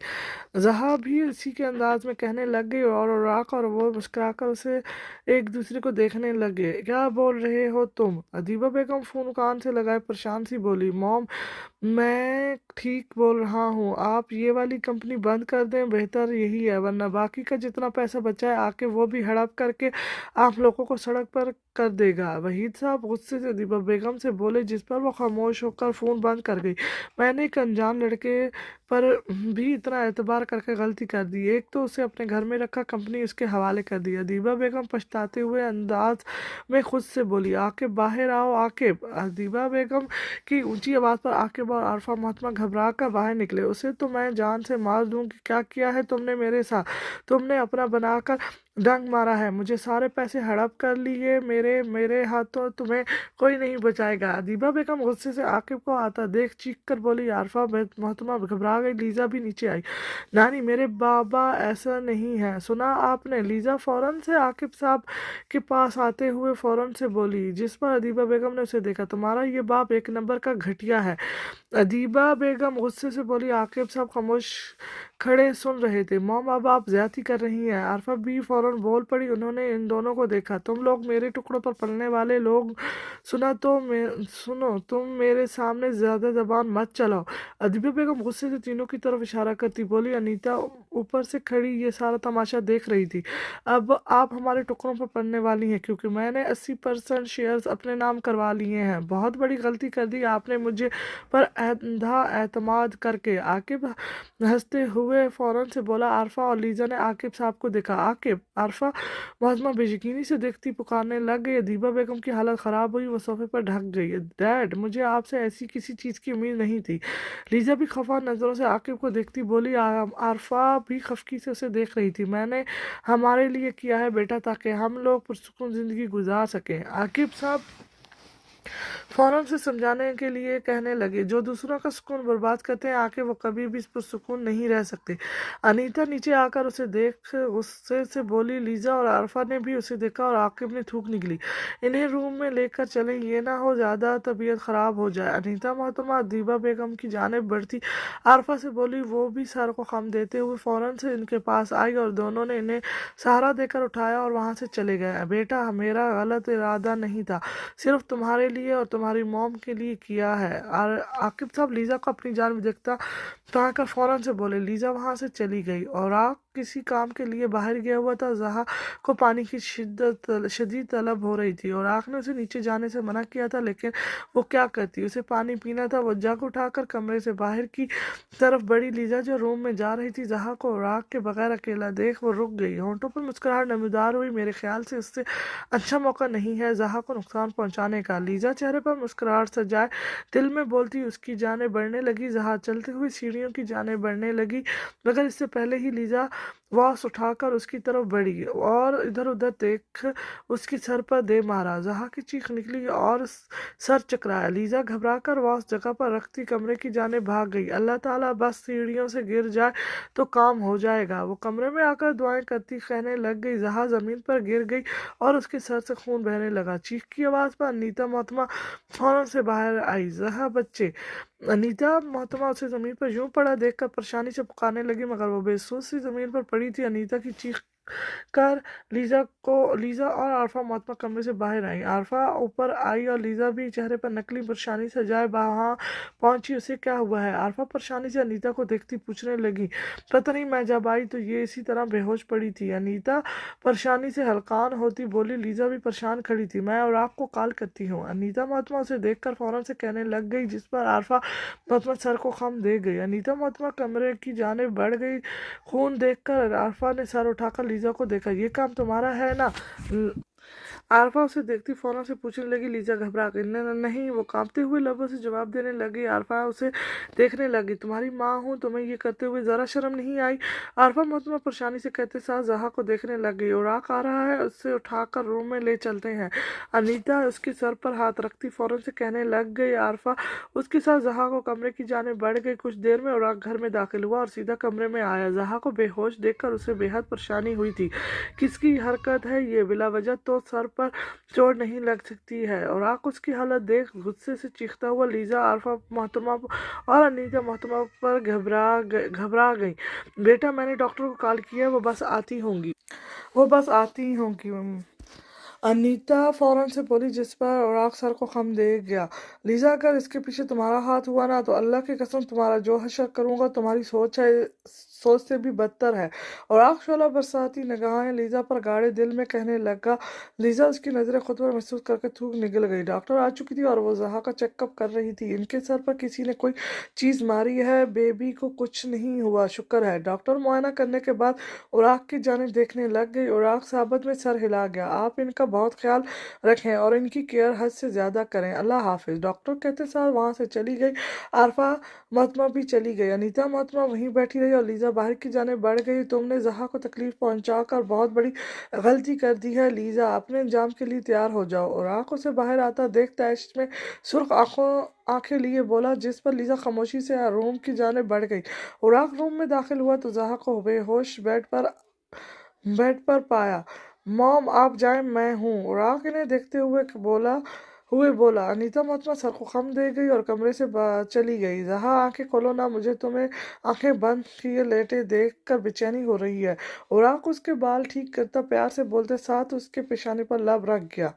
जहा भी उसी के अंदाज में कहने लग गई और राख और वो मुस्कुराकर उसे एक दूसरे को देखने लगे। क्या बोल रहे हो तुम? अदीबा बेगम फोन कान से लगाए परेशान सी बोली। मॉम, मैं ठीक बोल रहा हूँ, आप ये वाली कंपनी बंद कर दें, बेहतर यही है, वरना बाकी का जितना पैसा बचा है आके वो भी हड़प करके आप लोगों को सड़क पर कर देगा। वहीद साहब गुस्से से अदीबा बेगम से बोले, जिस पर वो खामोश होकर फ़ोन बंद कर गई। मैंने एक अनजान लड़के पर भी इतना एतबार करके गलती कर दी, एक तो उसे अपने घर में रखा, कंपनी उसके हवाले कर दी। अदीबा बेगम पछताते हुए अंदाज में खुद से बोली। आकिब बाहर आओ आकिब। अदीबा बेगम की ऊंची आवाज़ पर आकिब और आरफा मोहतरमा घबरा कर बाहर निकले। उसे तो मैं जान से मार दूं कि क्या किया है तुमने मेरे साथ, तुमने अपना बनाकर डंग मारा है, मुझे सारे पैसे हड़प कर लिए, मेरे मेरे हाथों तुम्हें कोई नहीं बचाएगा। अदीबा बेगम गुस्से से आकिब को आता देख चीख कर बोली। आरफा मोहतरमा घबरा गई। लीजा भी नीचे आई। नानी, मेरे बाबा ऐसा नहीं है, सुना आपने? लीजा फौरन से आकिब साहब के पास आते हुए फौरन से बोली, जिस पर अदीबा बेगम ने उसे देखा। तुम्हारा ये बाप एक नंबर का घटिया है। अदीबा बेगम गुस्से से बोली। आकिब साहब खामोश खड़े सुन रहे थे। मॉम, अब आप ज्यादती कर रही हैं। आरफा भी फौरन बोल पड़ी। उन्होंने इन दोनों को देखा। तुम लोग मेरे टुकड़ों पर पलने वाले लोग, सुनो, तुम मेरे सामने ज्यादा जबान मत चलाओ। अदीबा बेगम गुस्से से तीनों की तरफ इशारा करती बोली। अनीता ऊपर से खड़ी ये सारा तमाशा देख रही थी। अब आप हमारे टुकड़ों पर पड़ने वाली हैं, क्योंकि मैंने 80% शेयर्स अपने नाम करवा लिए हैं। बहुत बड़ी गलती कर दी आपने मुझे पर अंधा एतमाद करके। आकिब हंसते हुए फौरन से बोला। आरफा और लीजा ने आकिब साहब को देखा। आकिब। आरफा मोहतरमा बेयकीनी से देखती पुकारने लग गई। अदीबा बेगम की हालत ख़राब हुई, वो सोफे पर ढक गई। डैड, मुझे आपसे ऐसी किसी चीज़ की उम्मीद नहीं थी। लीजा भी खफा नज़रों से आकिब को देखती बोली। आरफा भी खफकी से उसे देख रही थी। मैंने हमारे लिए किया है बेटा, ताकि हम लोग पुरसुकून ज़िंदगी गुजार सकें। आकिब साहब फौरन से समझाने के लिए कहने लगे, जो दूसरों का सुकून बर्बाद करते हैं आके वो कभी भी पुरसुकून नहीं रह सकते। अनीता नीचे आकर उसे देख गुस्से से बोली। लीजा और आरफा ने भी उसे देखा और आकिब ने थूक निकली। इन्हें रूम में लेकर चले, ये ना हो ज़्यादा तबीयत ख़राब हो जाए। अनीता मोहतरमा अदीबा बेगम की जानिब बढ़ती आरफा से बोली। वो भी सर को खम देते हुए फ़ौरन से इनके पास आई और दोनों ने इन्हें सहारा देकर उठाया और वहाँ से चले गए। बेटा, मेरा गलत इरादा नहीं था, सिर्फ तुम्हारे लिए और तुम्हारी मॉम के लिए किया है। और आकिब साहब लीजा को अपनी जान देखता ताकर फौरन से बोले। लीजा वहां से चली गई और आग किसी काम के लिए बाहर गया हुआ था। जहा को पानी की शदीद तलब हो रही थी और आग ने उसे नीचे जाने से मना किया था, लेकिन वो क्या करती, उसे पानी पीना था। वो जग उठाकर कमरे से बाहर की तरफ बढ़ी। लीजा जो रूम में जा रही थी जहा को राग के बगैर अकेला देख वो रुक गई। होंठों पर मुस्कुराहट नमदार हुई। मेरे ख्याल से उससे अच्छा मौका नहीं है जहा को नुकसान पहुंचाने का। लीजा चेहरे पर मुस्कुराहट सजाए दिल में बोलती उसकी जानें बढ़ने लगी। जहा चलते हुए सीढ़ियों की जानें बढ़ने लगी, मगर इससे पहले ही लीजा वास उठाकर उसकी तरफ बढ़ी और इधर उधर देख उसकी सर पर दे मारा। जहा की चीख निकली और सर चकराया। लीजा घबराकर वास जगह पर रखती कमरे की जाने भाग गई। अल्लाह ताला बस सीढ़ियों से गिर जाए तो काम हो जाएगा। वो कमरे में आकर दुआएं करती कहने लग गई। जहा जमीन पर गिर गई और उसके सर से खून बहने लगा। चीख की आवाज़ पर अनीता मोहतरमा फौरन से बाहर आई। जहा बच्चे। अनीता मोहतरमा उसे ज़मीन पर यूं पड़ा देखकर परेशानी से पुकारने लगी, मगर वो बेसुध सी ज़मीन पर पड़ी थी। अनीता की चीख कर लीजा और आरफा मोहतरमा कमरे से बाहर आई। आरफा ऊपर आई और लीजा भी चेहरे पर नकली परेशानी सजाए वहाँ पहुंची। उसे क्या हुआ है? आरफा परेशानी से अनीता को देखती पूछने लगी। पता नहीं, मैं जब आई तो ये इसी तरह बेहोश पड़ी थी। अनीता परेशानी से हलकान होती बोली। लीजा भी परेशान खड़ी थी। मैं और आपको कॉल करती हूँ। अनीता मोहतरमा उसे देखकर फौरन से कहने लग गई, जिस पर आरफा मोहतरमा सर को खम दे गई। अनीता मोहतरमा कमरे की जानिब बढ़ गई। खून देखकर आरफा ने सर उठाकर लीजा को देखा। ये काम तुम्हारा है ना? आरफा उसे देखती फौरन से पूछने लगी। लीजा घबरा गई। नहीं, वो कांपते हुए लबों से जवाब देने लगी। आरफा उसे देखने लगी। तुम्हारी माँ हूँ, तुम्हें ये करते हुए ज़रा शर्म नहीं आई? आरफा मुतमा परेशानी से कहते साथ जहा को देखने लग गई। उराक आ रहा है, उससे उठाकर रूम में ले चलते हैं। अनीता उसके सर पर हाथ रखती फौरन से कहने लग गई। आरफा उसके साथ जहा को कमरे की जानिब बढ़ गई। कुछ देर में उराक घर में दाखिल हुआ और सीधा कमरे में आया। जहा को बेहोश देखकर उसे बेहद परेशानी हुई थी। किसकी हरकत है ये? बिला वजह तो सर पर चोट नहीं लग सकती है। और आक उसकी हालत देख गुस्से से चीखता हुआ लीजा, आरफा मोहतरमा और अनीता मोहतरमा पर घबरा गई। बेटा, मैंने डॉक्टर को कॉल किया, वो बस आती होंगी। अनीता फौरन से बोली, जिस पर औराक सर को खम दे गया। लीजा, अगर इसके पीछे तुम्हारा हाथ हुआ ना तो अल्लाह की कसम तुम्हारा जो हशर करूंगा तुम्हारी सोच से भी बदतर है। औराक शोला बरसाती निगाहें लीजा पर गाड़े दिल में कहने लगा। लीजा उसकी नज़रें खुद पर महसूस करके थूक निकल गई। डॉक्टर आ चुकी थी और वो जहा का चेकअप कर रही थी। इनके सर पर किसी ने कोई चीज़ मारी है, बेबी को कुछ नहीं हुआ, शुक्र है। डॉक्टर मुआयना करने के बाद उराक की जानिब देखने लग गई। उराक साबत में सर हिला गया। आप इनका बहुत ख्याल रखें और इनकी केयर हद से ज़्यादा करें, अल्लाह हाफिज। डॉक्टर कहते साथ वहाँ से चली गई। आरफा मोहतरमा भी चली गई। अनीता मोहतरमा वहीं बैठी रही और लीजा बाहर की जानिब बढ़ गई। तुमने जहा को तकलीफ पहुंचाकर बहुत बड़ी गलती कर दी है लीजा, अपने इंजाम के लिए तैयार हो जाओ। और आंख उसे बाहर आता देख तैश में सुर्ख आंखें लिए बोला, जिस पर लीजा खामोशी से रूम की जानिब बढ़ गई। उराक रूम में दाखिल हुआ तो जहा को बेहोश बेड पर पाया। मॉम, आप जाएं, मैं हूँ। उराक इन्हें देखते हुए बोला। अनीता मोहतरमा सर को खम दे गई और कमरे से चली गई। जहाँ आंखें खोलो ना, मुझे तुम्हें आंखें बंद किए लेटे देख कर बेचैनी हो रही है। उराक उसके बाल ठीक करता प्यार से बोलते साथ उसके पेशानी पर लब रख गया।